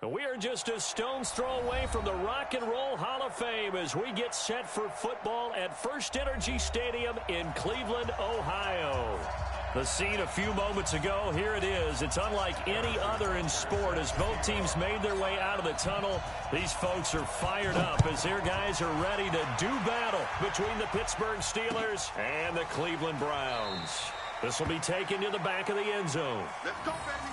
We are just a stone's throw away from the Rock and Roll Hall of Fame as we get set for football at First Energy Stadium in Cleveland, Ohio. The scene a few moments ago, here it is. It's unlike any other in sport as both teams made their way out of the tunnel. These folks are fired up as their guys are ready to do battle between the Pittsburgh Steelers and the Cleveland Browns. This will be taken to the back of the end zone. Let's go, baby.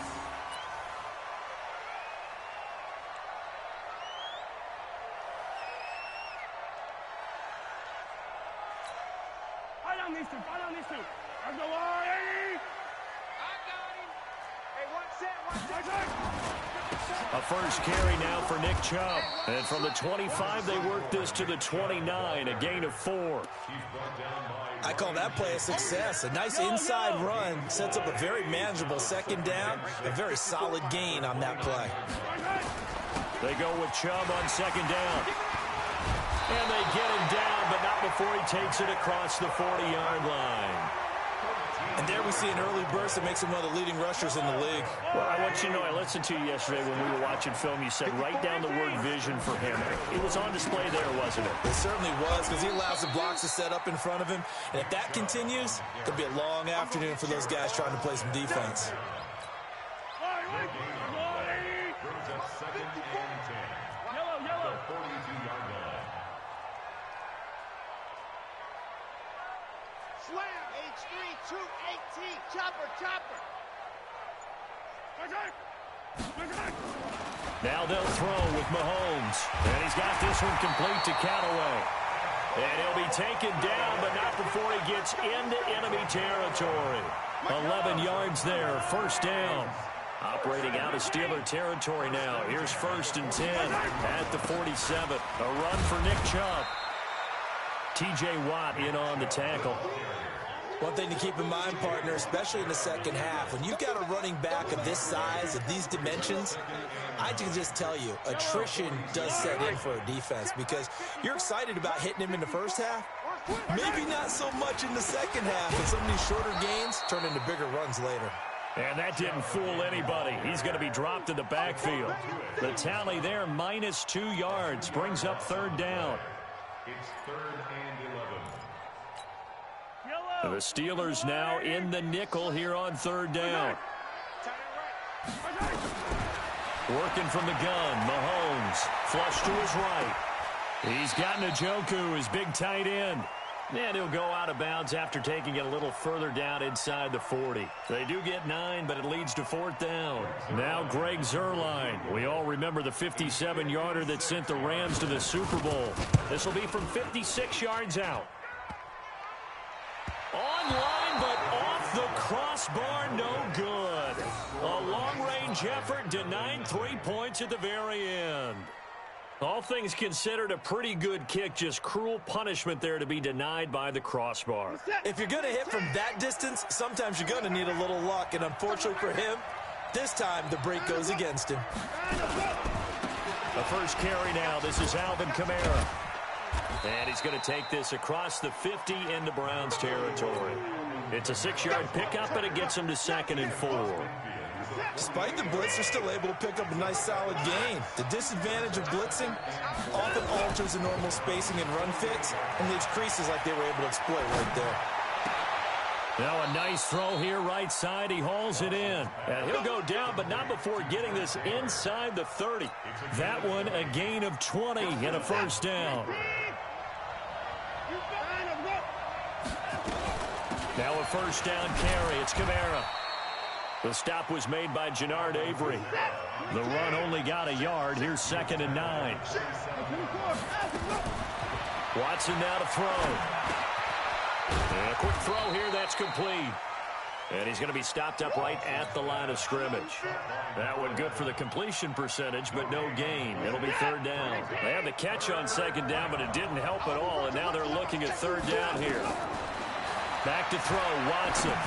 Follow these two. Let's go, Eddie. I got him. Hey, watch that. A first carry now for Nick Chubb. And from the 25, they work this to the 29, a gain of 4. I call that play a success. A nice inside run sets up a very manageable second down. A very solid gain on that play. They go with Chubb on second down. And they get him down, but not before he takes it across the 40-yard line. And there we see an early burst that makes him one of the leading rushers in the league. Well, I want you to know, I listened to you yesterday when we were watching film. You said write down the word vision for him. It was on display there, wasn't it? It certainly was, because he allows the blocks to set up in front of him. And if that continues, it could be a long afternoon for those guys trying to play some defense. Slam, H3, 218, chopper. Now they'll throw with Mahomes. And he's got this one complete to Callaway. And he'll be taken down, but not before he gets into enemy territory. 11 yards there, first down. Operating out of Steeler territory now. Here's 1st and 10 at the 47. A run for Nick Chubb. T.J. Watt in on the tackle. One thing to keep in mind, partner, especially in the second half, when you've got a running back of this size, of these dimensions, I can just tell you, attrition does set in for a defense because you're excited about hitting him in the first half. Maybe not so much in the second half, and some of these shorter gains turn into bigger runs later. And that didn't fool anybody. He's going to be dropped in the backfield. The tally there, -2 yards, brings up 3rd down. It's 3rd and 11. The Steelers now in the nickel here on 3rd down. Working from the gun, Mahomes, flush to his right. He's got Njoku, his big tight end. And he'll go out of bounds after taking it a little further down inside the 40. They do get 9, but it leads to 4th down. Now Greg Zuerlein. We all remember the 57-yarder that sent the Rams to the Super Bowl. This will be from 56 yards out. Online, but off the crossbar, no good. A long-range effort denied 3 points at the very end. All things considered, a pretty good kick, just cruel punishment there to be denied by the crossbar. If you're going to hit from that distance, sometimes you're going to need a little luck, and unfortunately for him, this time the break goes against him. The first carry now, this is Alvin Kamara. And he's going to take this across the 50 into Browns territory. It's a 6-yard pickup, and it gets him to 2nd and 4. Despite the blitz, they're still able to pick up a nice solid gain. The disadvantage of blitzing often alters the normal spacing and run fits and leaves creases like they were able to exploit right there. Now a nice throw here right side. He hauls it in. And he'll go down, but not before getting this inside the 30. That one a gain of 20 and a 1st down. Now a 1st down carry. It's Kamara. The stop was made by Jannard Avery. The run only got a yard. Here's 2nd and 9. Watson now to throw. And a quick throw here. That's complete. And he's going to be stopped up right at the line of scrimmage. That one good for the completion percentage, but no gain. It'll be 3rd down. They had the catch on 2nd down, but it didn't help at all. And now they're looking at 3rd down here. Back to throw, Watson.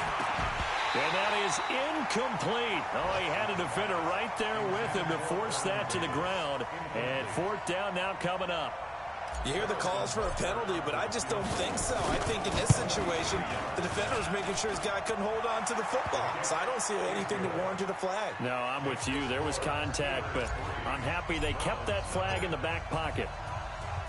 And that is incomplete. Oh, he had a defender right there with him to force that to the ground. And 4th down now coming up. You hear the calls for a penalty, but I just don't think so. I think in this situation, the defender was making sure his guy couldn't hold on to the football. So I don't see anything that warranted a flag. No, I'm with you. There was contact, but I'm happy they kept that flag in the back pocket.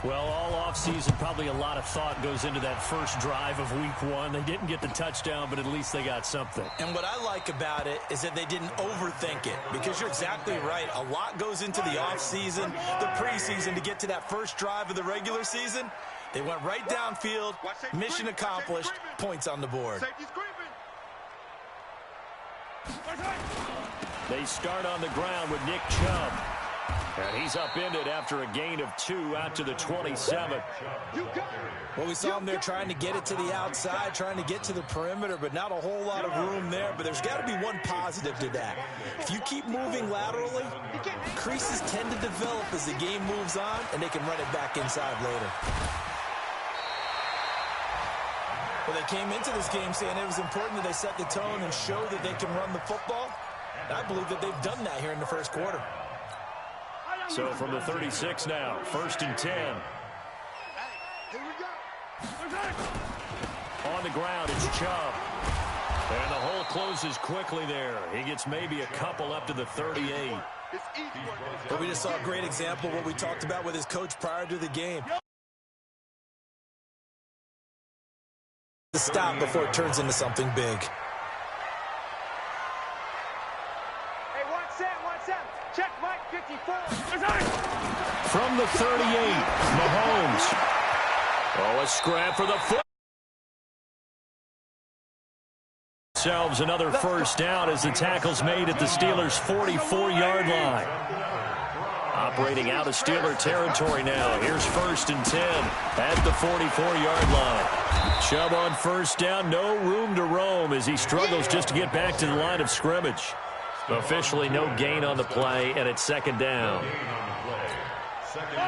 Well, all offseason, probably a lot of thought goes into that first drive of week one. They didn't get the touchdown, but at least they got something. And what I like about it is that they didn't overthink it, because you're exactly right. A lot goes into the offseason, the preseason, to get to that first drive of the regular season. They went right downfield, mission accomplished, points on the board. They start on the ground with Nick Chubb. And he's upended after a gain of 2 out to the 27. Well, we saw him there trying to get it to the outside, trying to get to the perimeter, but not a whole lot of room there. But there's got to be one positive to that. If you keep moving laterally, creases tend to develop as the game moves on, and they can run it back inside later. Well, they came into this game saying it was important that they set the tone and show that they can run the football. And I believe that they've done that here in the first quarter. So from the 36 now, 1st and 10. Here we go. On the ground, it's Chubb. And the hole closes quickly there. He gets maybe a couple up to the 38. But we just saw a great example of what we talked about with his coach prior to the game. The stop before it turns into something big. Hey, 1-7. Check Mike 54. From the 38, Mahomes. Oh, a scrap for the foot. Themselves another first down as the tackle's made at the Steelers' 44-yard line. Operating out of Steeler territory now. Here's 1st and 10 at the 44-yard line. Chubb on first down, no room to roam as he struggles just to get back to the line of scrimmage. Officially no gain on the play, and it's 2nd down.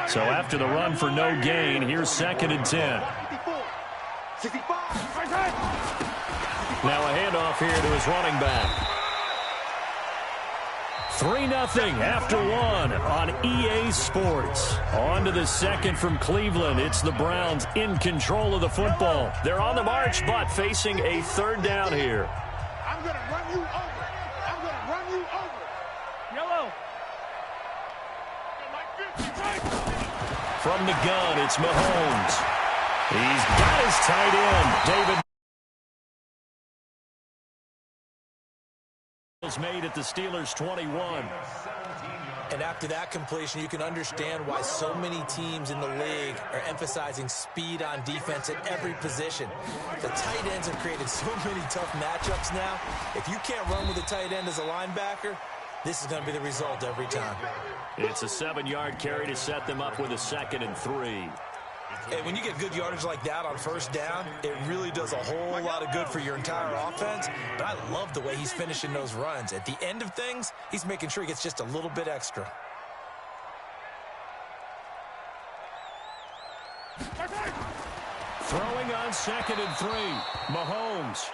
So after the run for no gain, here's 2nd and 10. Now a handoff here to his running back. 3-0 after 1 on EA Sports. On to the second from Cleveland. It's the Browns in control of the football. They're on the march, but facing a 3rd down here. I'm going to run you over. I'm going to run you over. Yellow. From the gun, it's Mahomes. He's got his tight end, David. Made at the Steelers' 21. And after that completion, you can understand why so many teams in the league are emphasizing speed on defense at every position. The tight ends have created so many tough matchups now. If you can't run with a tight end as a linebacker, this is going to be the result every time. It's a 7-yard carry to set them up with a 2nd and 3. And when you get good yardage like that on first down, it really does a whole lot of good for your entire offense. But I love the way he's finishing those runs. At the end of things, he's making sure he gets just a little bit extra. Throwing on 2nd and 3, Mahomes.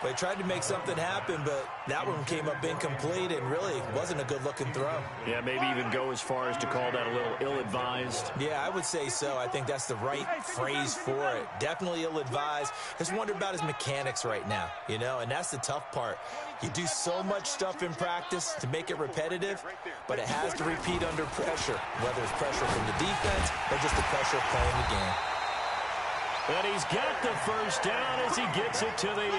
They tried to make something happen, but that one came up incomplete and really wasn't a good-looking throw. Yeah, maybe even go as far as to call that a little ill-advised. Yeah, I would say so. I think that's the right phrase for it. Definitely ill-advised. Just wonder about his mechanics right now, you know, and that's the tough part. You do so much stuff in practice to make it repetitive, but it has to repeat under pressure, whether it's pressure from the defense or just the pressure of playing the game. And he's got the first down as he gets it to the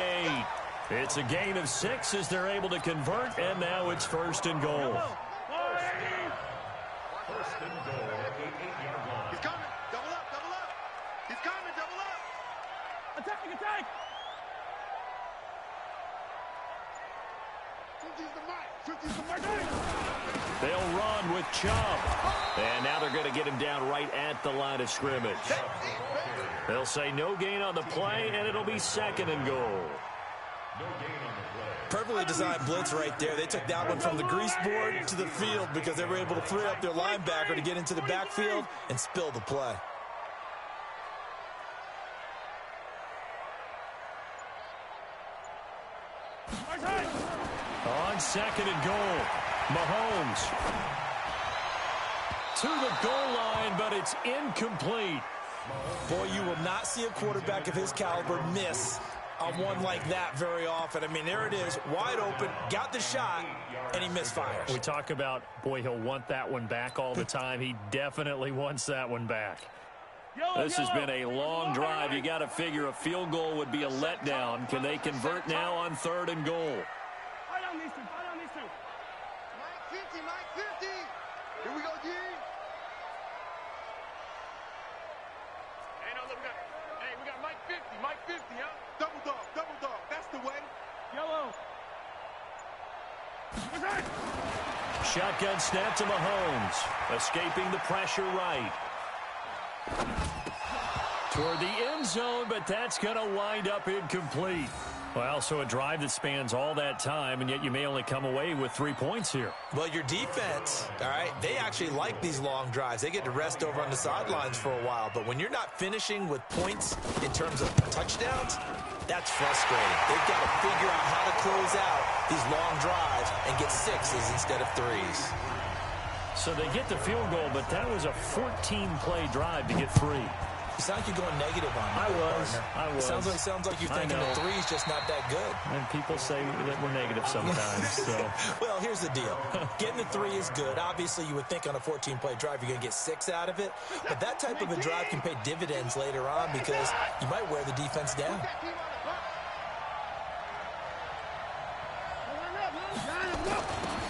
8. It's a gain of 6 as they're able to convert, and now it's 1st and goal. First and goal at the 8-yard line. He's coming. Double up. He's coming. Double up. Attack. 50's the mark. They'll run with Chubb. And now they're going to get him down right at the line of scrimmage. They'll say no gain on the play, and it'll be 2nd and goal. Perfectly designed blitz right there. They took that one from the grease board to the field because they were able to free up their linebacker to get into the backfield and spill the play. On 2nd and goal, Mahomes. to the goal line, but it's incomplete. Boy, you will not see a quarterback of his caliber miss on one like that very often. I mean, there it is, wide open, got the shot, and he misfires. We talk about, boy, he'll want that one back all the time. He definitely wants that one back. This has been a long drive. You got to figure a field goal would be a letdown. Can they convert now on 3rd and goal? Fight on these two. Fight on these two. Mike 50, Mike 50. Here we go, G. Hey, no, look, we got Mike 50, Mike 50, huh? Double dog, that's the way. Yellow. Shotgun snap to Mahomes. Escaping the pressure right. Toward the end zone, but that's going to wind up incomplete. Well, so a drive that spans all that time, and yet you may only come away with 3 points here. Well, your defense, all right, they actually like these long drives. They get to rest over on the sidelines for a while. But when you're not finishing with points in terms of touchdowns, that's frustrating. They've got to figure out how to close out these long drives and get 6s instead of 3s. So they get the field goal, but that was a 14-play drive to get 3. You sound like you're going negative on me. I was. It sounds like you're thinking the 3's just not that good. And people say that we're negative sometimes. So. Well, here's the deal. Getting the 3 is good. Obviously, you would think on a 14-play drive you're going to get 6 out of it. But that type of a drive can pay dividends later on because you might wear the defense down.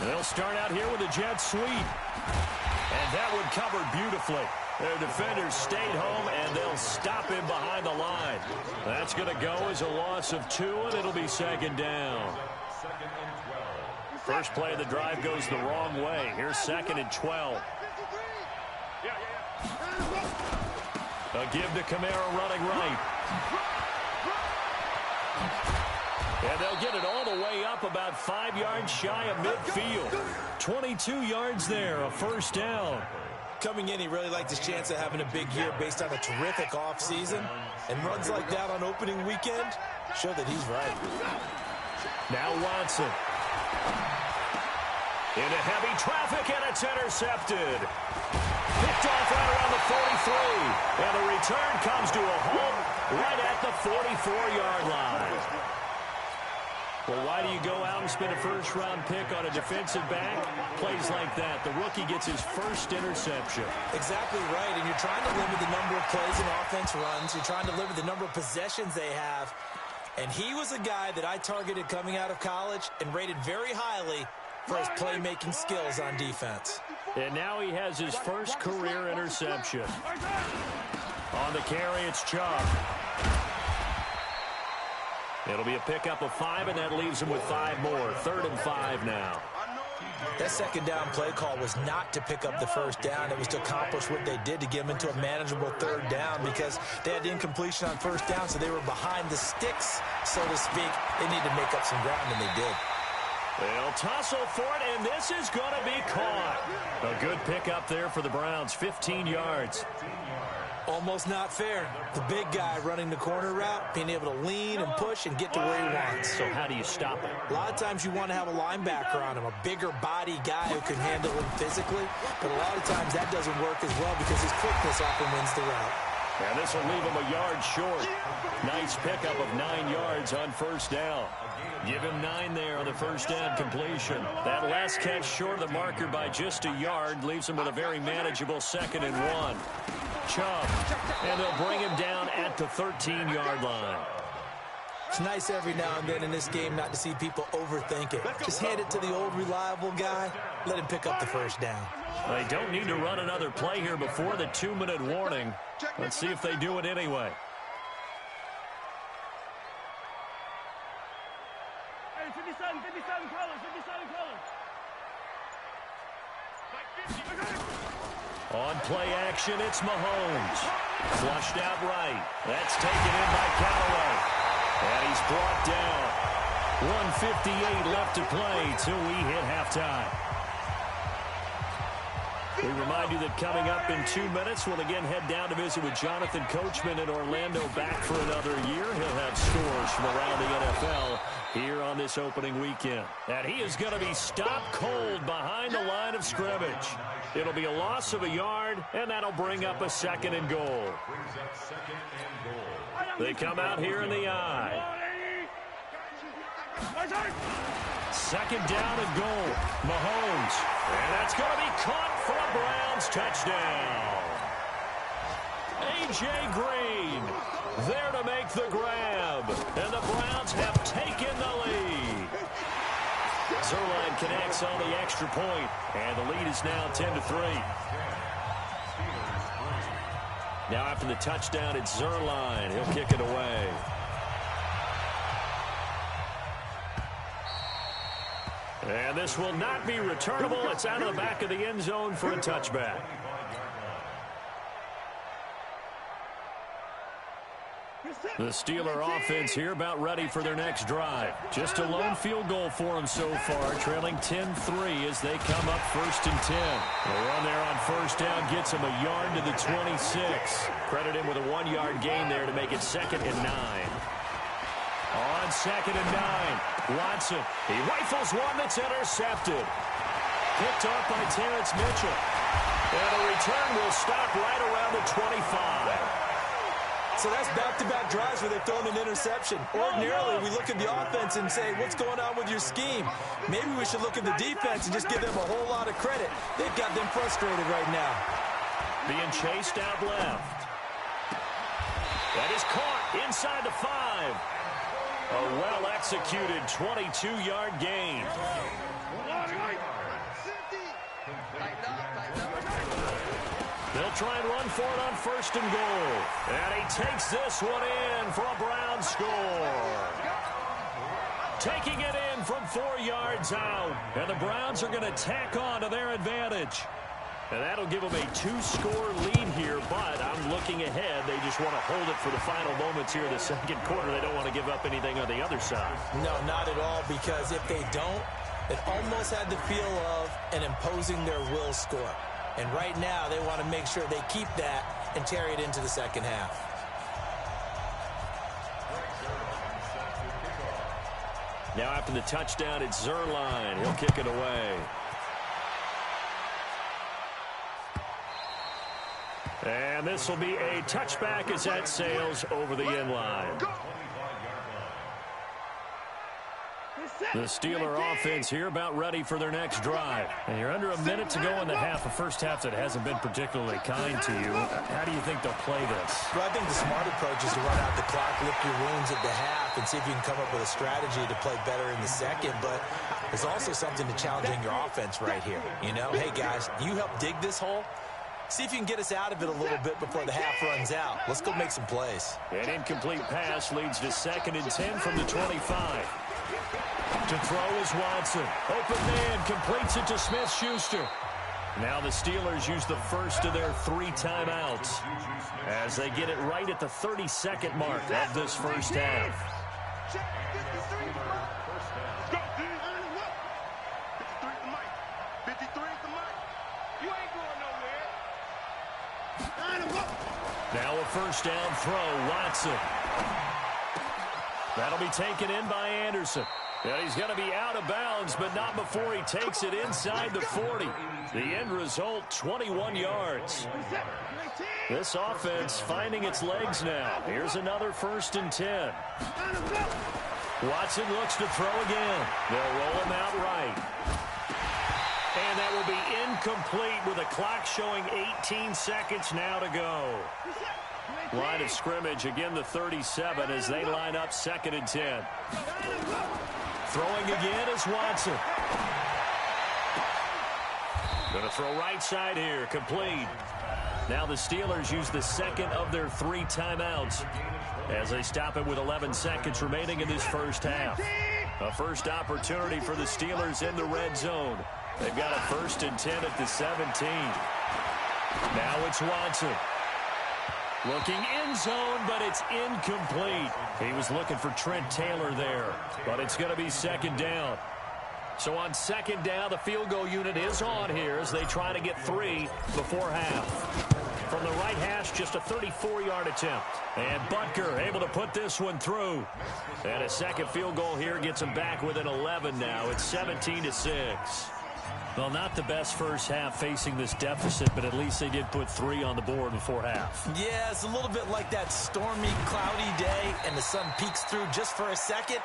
And they'll start out here with a jet sweep. And that one covered beautifully. Their defenders stayed home, and they'll stop him behind the line. That's going to go as a loss of 2, and it'll be 2nd down. First play of the drive goes the wrong way. Here's 2nd and 12. A give to Kamara running right. And they'll get it all the way up about 5 yards shy of midfield. 22 yards there, a 1st down. Coming in, he really liked his chance of having a big year based on a terrific offseason. And runs like that on opening weekend show that he's right. Now Watson. Into heavy traffic, and it's intercepted. Picked off right around the 43. And the return comes to a halt right at the 44-yard line. Well, why do you go out and spend a first-round pick on a defensive back? Plays like that. The rookie gets his first interception. Exactly right, and you're trying to limit the number of plays and offense runs. You're trying to limit the number of possessions they have. And he was a guy that I targeted coming out of college and rated very highly for his playmaking skills on defense. And now he has his first career interception. On the carry, it's Chubb. It'll be a pickup of 5, and that leaves him with 5 more. 3rd and 5 now. That 2nd down play call was not to pick up the 1st down. It was to accomplish what they did to get them into a manageable 3rd down because they had incompletion on 1st down, so they were behind the sticks, so to speak. They needed to make up some ground, and they did. They'll tussle for it, and this is going to be caught. A good pickup there for the Browns, 15 yards. Almost not fair. The big guy running the corner route, being able to lean and push and get to where he wants. So how do you stop it? A lot of times you want to have a linebacker on him, a bigger body guy who can handle him physically. But a lot of times that doesn't work as well because his quickness often wins the route. And this will leave him a yard short. Nice pickup of 9 yards on 1st down. Give him 9 there on the 1st down completion. That last catch short of the marker by just a yard leaves him with a very manageable 2nd and 1. Chubb, and they'll bring him down at the 13-yard line. It's nice every now and then in this game not to see people overthink it. Just hand it to the old reliable guy. Let him pick up the 1st down. They don't need to run another play here before the 2-minute warning. Let's see if they do it anyway. Hey, 57 colors, 57 colors. On play action, it's Mahomes. Flushed out right. That's taken in by Callaway. And he's brought down. 1:58 left to play till we hit halftime. We remind you that coming up in 2 minutes, we'll again head down to visit with Jonathan Coachman in Orlando, back for another year. He'll have scores from around the NFL here on this opening weekend. And he is going to be stopped cold behind the line of scrimmage. It'll be a loss of a yard, and that'll bring up a second and goal. They come out here in the I. Second down and goal. Mahomes. And that's going to be caught for a Browns touchdown. A.J. Green there to make the grab. And the Browns have taken the lead. Zerline connects on the extra point, and the lead is now 10-3. Now after the touchdown, it's Zerline. He'll kick it away. And this will not be returnable. It's out of the back of the end zone for a touchback. The Steeler offense here about ready for their next drive. Just a lone field goal for them so far, trailing 10-3 as they come up 1st and 10. The run there on first down gets him a yard to the 26. Credit him with a 1-yard gain there to make it 2nd and 9. On 2nd and 9, Watson. He rifles one that's intercepted. Picked off by Terrence Mitchell. And a return will stop right around the 25. So that's back-to-back drives where they've thrown an interception. Ordinarily, we look at the offense and say, what's going on with your scheme? Maybe we should look at the defense and just give them a whole lot of credit. They've got them frustrated right now. Being chased out left. That is caught inside the 5. A well-executed 22-yard gain. They'll try and run for it on 1st and goal. And he takes this one in for a Brown score. Taking it in from 4 yards out. And the Browns are going to tack on to their advantage. And that'll give them a 2-score lead here, but I'm looking ahead. They just want to hold it for the final moments here in the second quarter. They don't want to give up anything on the other side. No, not at all, because if they don't, it almost had the feel of an imposing their will score. And right now, they want to make sure they keep that and carry it into the second half. Now after the touchdown, it's Zerline. He'll kick it away. And this will be a touchback as that sails over the end line. The Steeler offense here about ready for their next drive. And you're under a minute to go in the half, a first half that hasn't been particularly kind to you. How do you think they'll play this? Well, I think the smart approach is to run out the clock, lick your wounds at the half, and see if you can come up with a strategy to play better in the second. But there's also something to challenging your offense right here. You know, hey, guys, you help dig this hole. See if you can get us out of it a little bit before the half runs out. Let's go make some plays. An incomplete pass leads to 2nd and 10 from the 25. To throw is Watson. Open man, completes it to Smith-Schuster. Now the Steelers use the first of their 3 timeouts as they get it right at the 32nd mark of this first half. Now a first down throw, Watson. That'll be taken in by Anderson. And he's going to be out of bounds, but not before he takes it inside the 40. The end result, 21 yards. This offense finding its legs now. Here's another 1st and 10. Watson looks to throw again. They'll roll him out right. And that will be incomplete with a clock showing 18 seconds now to go. Line of scrimmage, again the 37 as they line up 2nd and 10. Throwing again is Watson. Going to throw right side here, complete. Now the Steelers use the second of their 3 timeouts as they stop it with 11 seconds remaining in this first half. A first opportunity for the Steelers in the red zone. They've got a 1st and 10 at the 17. Now it's Watson. Looking in zone, but it's incomplete. He was looking for Trent Taylor there, but it's going to be 2nd down. So on 2nd down, the field goal unit is on here as they try to get 3 before half. From the right hash, just a 34-yard attempt. And Butker able to put this one through. And a second field goal here gets them back within 11 now. It's 17-6. Well, not the best first half facing this deficit, but at least they did put 3 on the board before half. Yeah, it's a little bit like that stormy, cloudy day, and the sun peeks through just for a second.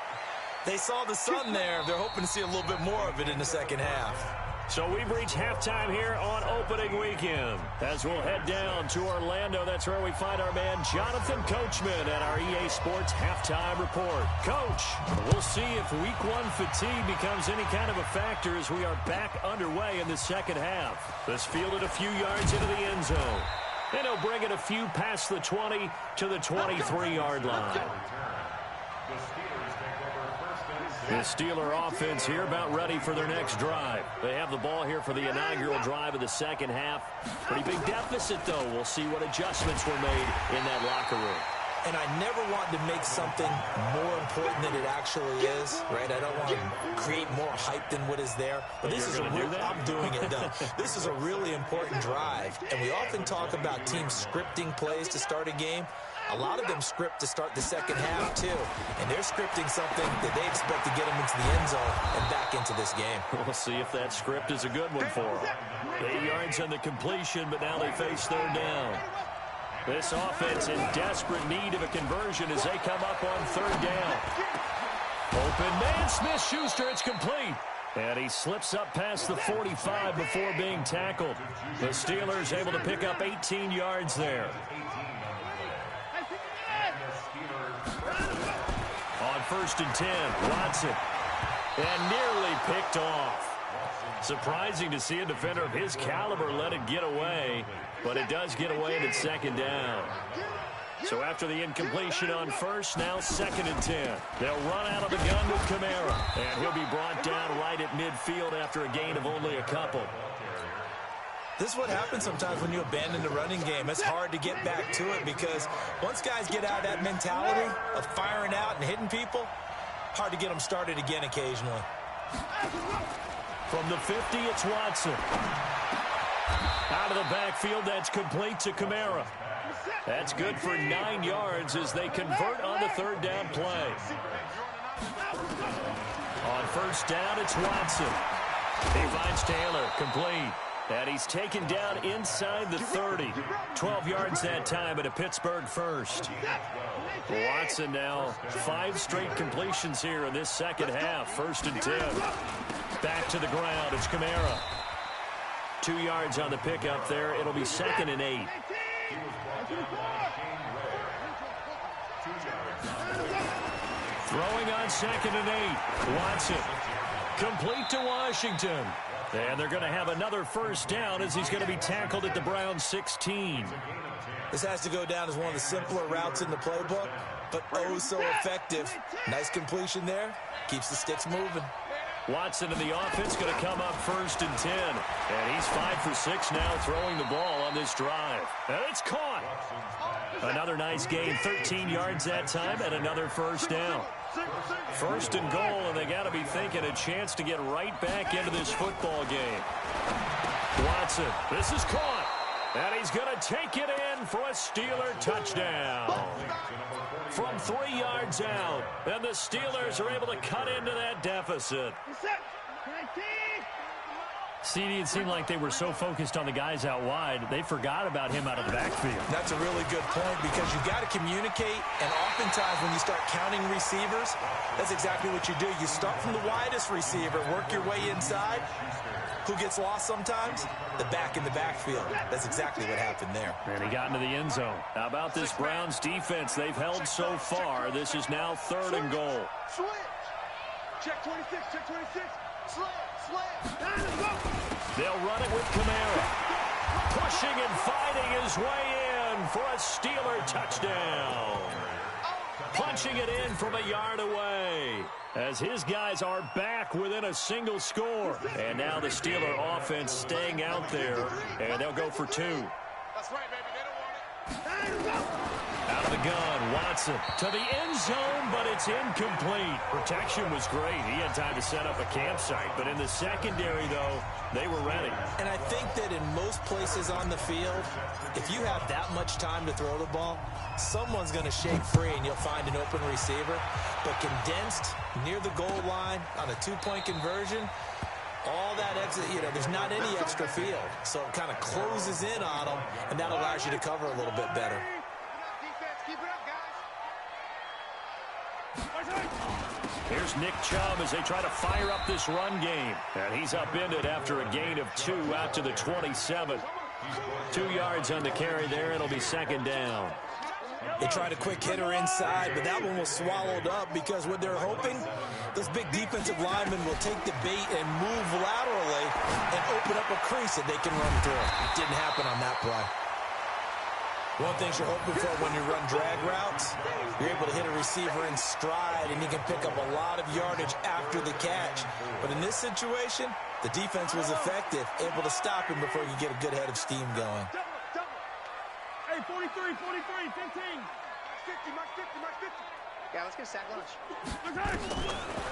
They saw the sun there. They're hoping to see a little bit more of it in the second half. So we've reached halftime here on opening weekend. As we'll head down to Orlando, that's where we find our man Jonathan Coachman at our EA Sports Halftime Report. Coach, we'll see if Week 1 fatigue becomes any kind of a factor as we are back underway in the second half. This fielded a few yards into the end zone. And he'll bring it a few past the 20 to the 23-yard line. The Steeler offense here about ready for their next drive. They have the ball here for the inaugural drive of the second half. Pretty big deficit, though. We'll see what adjustments were made in that locker room. And I never want to make something more important than it actually is, right? I don't want to create more hype than what is there. But this is I'm doing it, though. This is a really important drive. And we often talk about teams scripting plays to start a game. A lot of them script to start the second half, too. And they're scripting something that they expect to get them into the end zone and back into this game. We'll see if that script is a good one for them. 8 yards on the completion, but now they face third down. This offense in desperate need of a conversion as they come up on third down. Open man, Smith-Schuster, it's complete. And he slips up past the 45 before being tackled. The Steelers able to pick up 18 yards there. On 1st and 10, Watson. And nearly picked off. Surprising to see a defender of his caliber let it get away, but it does get away and it's second down. So after the incompletion on first, now 2nd and 10. They'll run out of the gun with Kamara, and he'll be brought down right at midfield after a gain of only a couple. This is what happens sometimes when you abandon the running game. It's hard to get back to it because once guys get out of that mentality of firing out and hitting people, hard to get them started again occasionally. From the 50, it's Watson. Out of the backfield, that's complete to Kamara. That's good for 9 yards as they convert on the third down play. On 1st down, it's Watson. He finds Taylor, complete. And he's taken down inside the 30. 12 yards that time at a Pittsburgh first. Watson now 5 straight completions here in this second half. 1st and 10. Back to the ground. It's Kamara. 2 yards on the pickup there. It'll be 2nd and 8. Throwing on 2nd and 8. Watson. Complete to Washington. And they're going to have another first down as he's going to be tackled at the Browns 16. This has to go down as one of the simpler routes in the playbook, but oh so effective. Nice completion there. Keeps the sticks moving. Watson in the offense going to come up 1st and 10. And he's 5 for 6 now throwing the ball on this drive. And it's caught. Another nice gain, 13 yards that time, and another first down. 1st and goal, and they got to be thinking a chance to get right back into this football game. Watson, this is caught. And he's going to take it in for a Steeler touchdown. From 3 yards out, and the Steelers are able to cut into that deficit. CD, it seemed like they were so focused on the guys out wide, they forgot about him out of the backfield. That's a really good point because you've got to communicate, and oftentimes when you start counting receivers, that's exactly what you do. You start from the widest receiver, work your way inside. Who gets lost sometimes? The back in the backfield. That's exactly what happened there. And he got into the end zone. How about this Browns defense they've held so far? This is now 3rd and goal. Switch. Check 26, check 26. Slam. They'll run it with Kamara. Pushing and fighting his way in for a Steeler touchdown. Punching it in from a yard away as his guys are back within a single score. And now the Steeler offense staying out there, and they'll go for 2. That's right, baby. They don't want it. Out of the gun. Watson to the end zone, but it's incomplete. Protection was great. He had time to set up a campsite. But in the secondary, though, they were ready. And I think that in most places on the field, if you have that much time to throw the ball, someone's going to shake free and you'll find an open receiver. But condensed near the goal line on a two-point conversion, all that exit, there's not any extra field. So it kind of closes in on them, and that allows you to cover a little bit better. Here's Nick Chubb as they try to fire up this run game. And he's upended after a gain of 2 out to the 27. 2 yards on the carry there. It'll be second down. They tried a quick hitter inside, but that one was swallowed up because what they're hoping, those big defensive linemen will take the bait and move laterally and open up a crease that they can run through. It didn't happen on that play. One thing you're hoping for when you run drag routes, you're able to hit a receiver in stride and you can pick up a lot of yardage after the catch. But in this situation, the defense was effective, able to stop him before you get a good head of steam going. Hey, 43, 43, 15. 50, Mike 50, Mike 50. Yeah, let's get a sack lunch.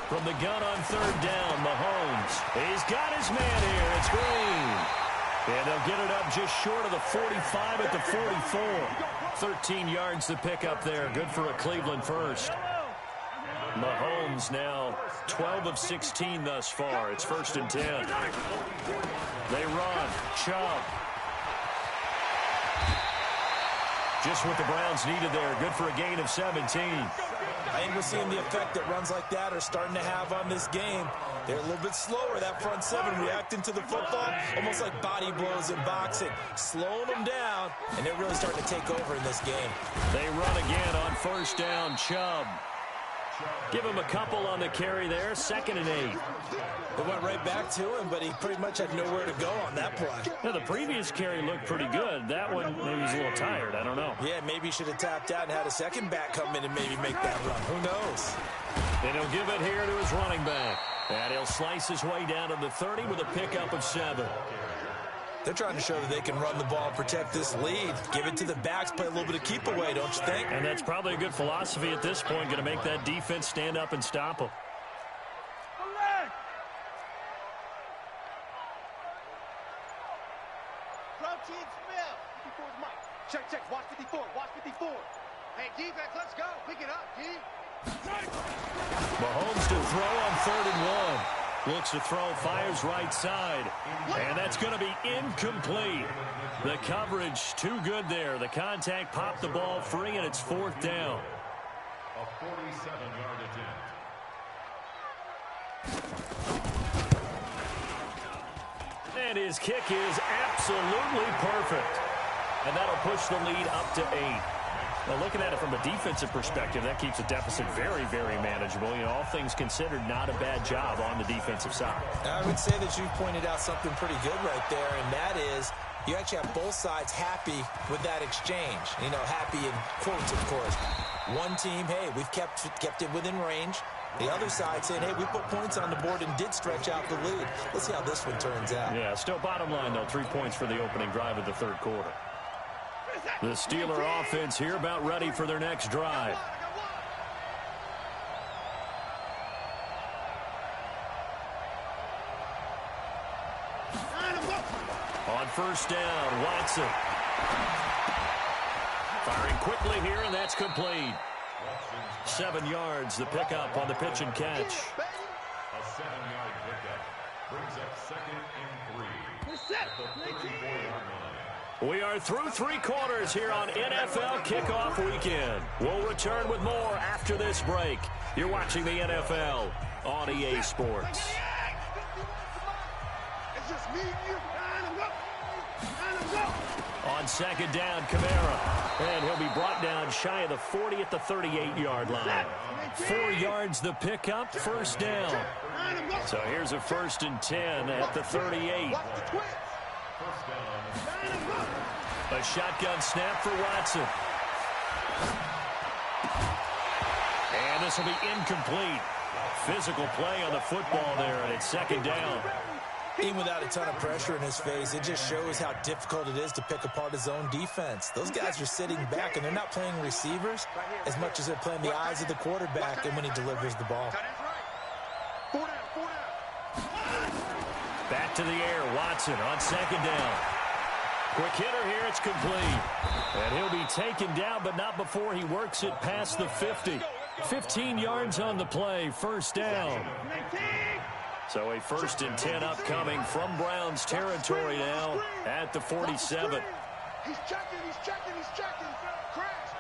From the gun on third down, Mahomes. He's got his man here. It's Green. And they'll get it up just short of the 45 at the 44. 13 yards to pick up there. Good for a Cleveland first. Mahomes now 12 of 16 thus far. It's 1st and 10. They run. Chubb. Just what the Browns needed there. Good for a gain of 17. I think we're seeing the effect that runs like that are starting to have on this game. They're a little bit slower, that front seven, reacting to the football, almost like body blows in boxing, slowing them down, and they're really starting to take over in this game. They run again on first down, Chubb. Give him a couple on the carry there, 2nd and 8. They went right back to him, but he pretty much had nowhere to go on that play. Now, the previous carry looked pretty good. That one, maybe he's a little tired. I don't know. Yeah, maybe he should have tapped out and had a second back come in and maybe make that run. Who knows? And he'll give it here to his running back. And he'll slice his way down to the 30 with a pickup of 7. They're trying to show that they can run the ball and protect this lead. Give it to the backs, play a little bit of keep away, don't you think? And that's probably a good philosophy at this point, going to make that defense stand up and stop them. Protein spell. 54's Mike. Check, check. Watch 54. Watch 54. Hey, defense, let's go. Pick it up, D. Mahomes to throw on 3rd and 1. Looks to throw, fires right side. And that's going to be incomplete. The coverage too good there. The contact popped the ball free, and it's 4th down. A 47-yard attempt. And his kick is absolutely perfect. And that'll push the lead up to 8. Now, looking at it from a defensive perspective, that keeps the deficit very, very manageable. All things considered, not a bad job on the defensive side. I would say that you've pointed out something pretty good right there, and that is you actually have both sides happy with that exchange. Happy in quotes, of course. One team, hey, we've kept it within range. The other side saying, hey, we put points on the board and did stretch out the lead. Let's see how this one turns out. Yeah, still bottom line, though, 3 points for the opening drive of the 3rd quarter. The Steeler offense here about ready for their next drive. On first down, Watson. Firing quickly here, and that's complete. 7 yards, the pickup on the pitch and catch. A 7-yard pickup brings up 2nd and 3 at the 34-yard line. We are through 3 quarters here on NFL Kickoff Weekend. We'll return with more after this break. You're watching the NFL on EA Sports. It's just me and you. On 2nd down, Kamara. And he'll be brought down shy of the 40 at the 38-yard line. 4 yards the pickup, 1st down. So here's a 1st and 10 at the 38. A shotgun snap for Watson. And this will be incomplete. Physical play on the football there, and it's 2nd down. Even without a ton of pressure in his face, it just shows how difficult it is to pick apart his own defense. Those guys are sitting back, and they're not playing receivers as much as they're playing the eyes of the quarterback and when he delivers the ball. Back to the air, Watson on second down. Quick hitter here, it's complete. And he'll be taken down, but not before he works it past the 50. 15 yards on the play, first down. So a 1st and 10 upcoming from Browns territory now at the 47. He's checking. Crash.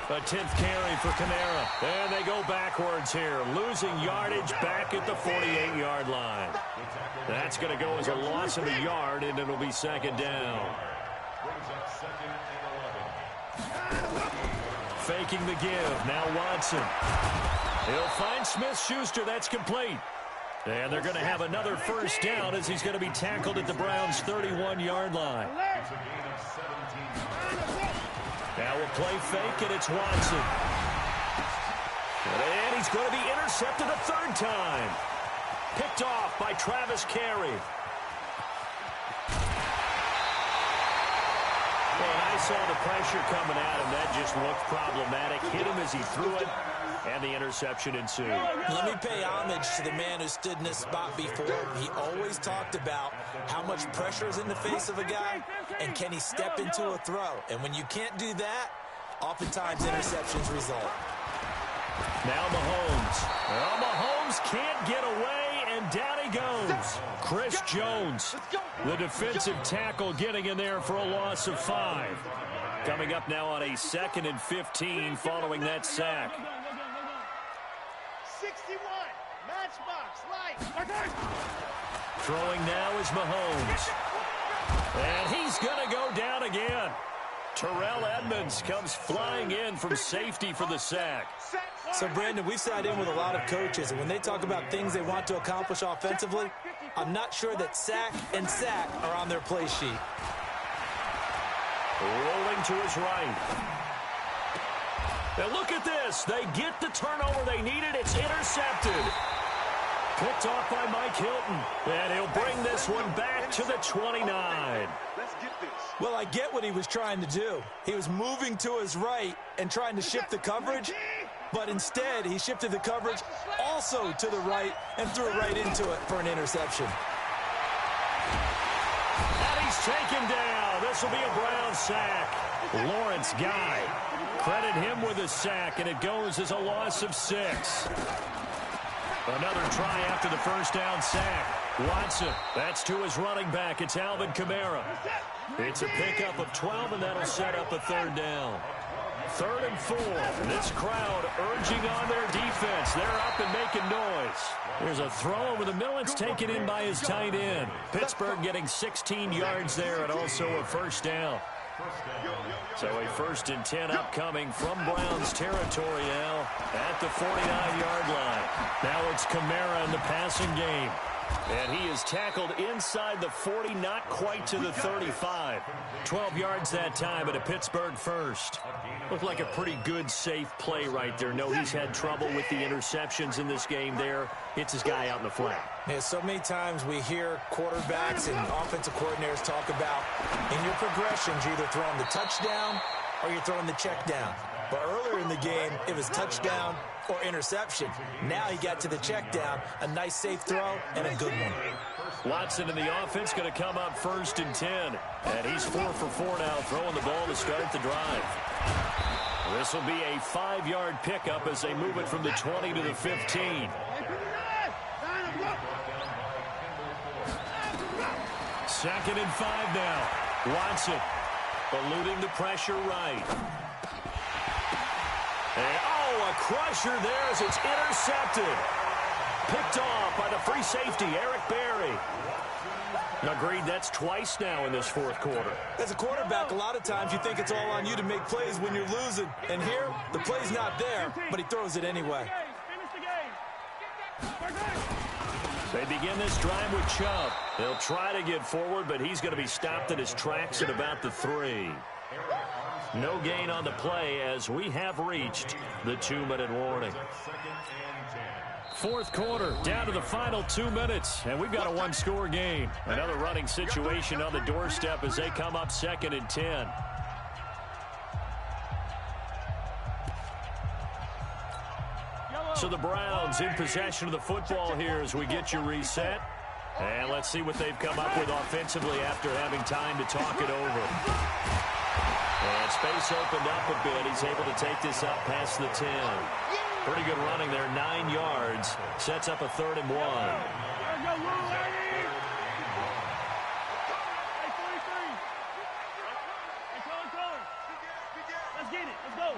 A 10th carry for Kamara. And they go backwards here, losing yardage back at the 48-yard line. That's going to go as a loss of a yard, and it'll be second down. Faking the give. Now Watson. He'll find Smith-Schuster. That's complete. And they're going to have another first down as he's going to be tackled at the Browns' 31-yard line. Now we'll play fake, and it's Watson. And he's going to be intercepted a third time. Picked off by Travis Carey. And I saw the pressure coming at him. That just looked problematic. Hit him as he threw it, and the interception ensued. Let me pay homage to the man who stood in this spot before. He always talked about how much pressure is in the face of a guy, and can he step into a throw. And when you can't do that, oftentimes interceptions result. Now Mahomes. Well, Mahomes can't get away, and down he goes. Chris Jones, the defensive tackle, getting in there for a loss of 5. Coming up now on a 2nd and 15 following that sack. 61, matchbox, light. Throwing now is Mahomes. And he's going to go down again. Terrell Edmonds comes flying in from safety for the sack. So, Brandon, we've sat in with a lot of coaches, and when they talk about things they want to accomplish offensively, I'm not sure that sack and sack are on their play sheet. Rolling to his right. Now look at this. They get the turnover they needed. It's intercepted. Picked off by Mike Hilton. And he'll bring this one back to the 29. Let's get this. Well, I get what he was trying to do. He was moving to his right and trying to shift the coverage, but instead he shifted the coverage also to the right and threw it right into it for an interception. And he's taken down. This will be a Brown sack. Lawrence Guy. Credit him with a sack, and it goes as a loss of 6. Another try after the first down sack. Watson, that's to his running back. It's Alvin Kamara. It's a pickup of 12, and that'll set up a third down. 3rd and 4. This crowd urging on their defense. They're up and making noise. There's a throw over the middle. It's taken in by his tight end. Pittsburgh getting 16 yards there and also a first down. So a 1st and 10 upcoming from Browns territory now at the 49-yard line. Now it's Kamara in the passing game. And he is tackled inside the 40, not quite to the 35. 12 yards that time at a Pittsburgh first. Looked like a pretty good, safe play right there. No, he's had trouble with the interceptions in this game there. Hits his guy out in the flat. Yeah, so many times we hear quarterbacks and offensive coordinators talk about in your progressions, you're either throwing the touchdown or you're throwing the check down. But earlier in the game, it was touchdown or interception. Now he got to the check down, a nice safe throw, and a good one. Watson in the offense going to come up 1st and 10. And he's 4 for 4 now, throwing the ball to start the drive. This will be a 5-yard pickup as they move it from the 20 to the 15. 2nd and 5 now. Watson eluding the pressure right. And, a crusher there as it's intercepted. Picked off by the free safety, Eric Berry. Agreed, that's twice now in this 4th quarter. As a quarterback, a lot of times you think it's all on you to make plays when you're losing. And here, the play's not there, but he throws it anyway. They begin this drive with Chubb. They'll try to get forward, but he's going to be stopped at his tracks at about the 3. No gain on the play as we have reached the 2-minute warning. Fourth quarter, down to the final 2 minutes, and we've got a one-score game. Another running situation on the doorstep as they come up 2nd and 10. So the Browns in possession of the football here as we get you reset. And let's see what they've come up with offensively after having time to talk it over. And space opened up a bit. He's able to take this up past the 10. Pretty good running there, 9 yards. Sets up a 3rd and 1. Let's get it. Let's go.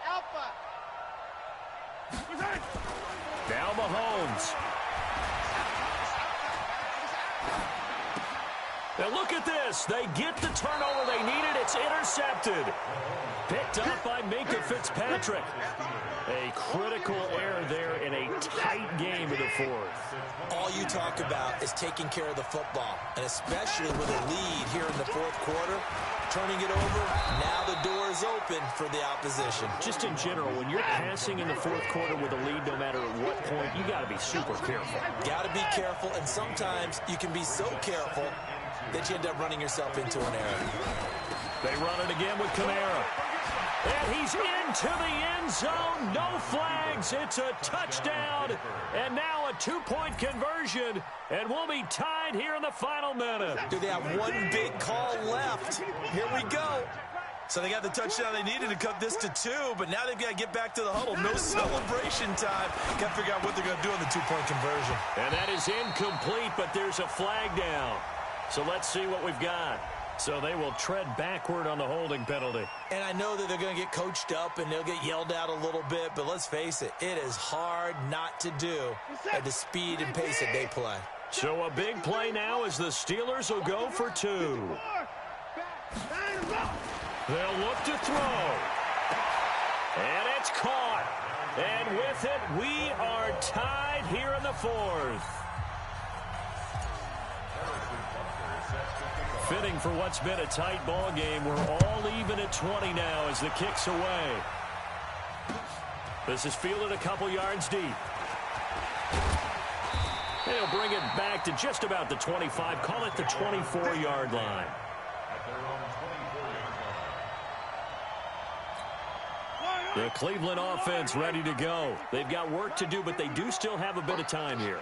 Alpha. Now Mahomes. Now look at this. They get the turnover they needed. It's intercepted. Picked up by Minka Fitzpatrick. A critical error there in a tight game in the fourth. All you talk about is taking care of the football, and especially with a lead here in the fourth quarter, turning it over, now the door is open for the opposition. Just in general, when you're passing in the fourth quarter with a lead, no matter at what point, you got to be super careful. Got to be careful, and sometimes you can be so careful that you end up running yourself into an error. They run it again with Kamara. And he's into the end zone. No flags. It's a touchdown. And now a 2-point conversion. And we'll be tied here in the final minute. Do they have one big call left? Here we go. So they got the touchdown they needed to cut this to 2, but now they've got to get back to the huddle. No celebration time. Got to figure out what they're going to do on the 2-point conversion. And that is incomplete, but there's a flag down. So let's see what we've got. So they will tread backward on the holding penalty. And I know that they're going to get coached up and they'll get yelled at a little bit, but let's face it, it is hard not to do at the speed and pace that they play. So a big play now as the Steelers will go for 2. They'll look to throw. And it's caught. And with it, we are tied here in the fourth. Fitting for what's been a tight ball game. We're all even at 20 now as the kick's away. This is fielded a couple yards deep. And he'll bring it back to just about the 25. Call it the 24-yard line. The Cleveland offense ready to go. They've got work to do, but they do still have a bit of time here.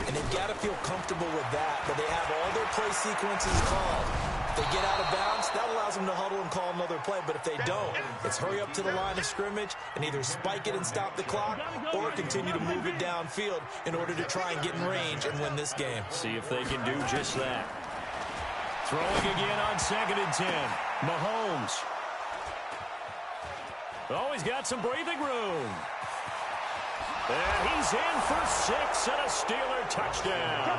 And they've got to feel comfortable with that, but they have all their play sequences called. If they get out of bounds, that allows them to huddle and call another play, but if they don't, it's hurry up to the line of scrimmage and either spike it and stop the clock or continue to move it downfield in order to try and get in range and win this game. See if they can do just that. Throwing again on 2nd and 10. Mahomes. Oh, he's got some breathing room. And he's in for 6 and a Steeler touchdown.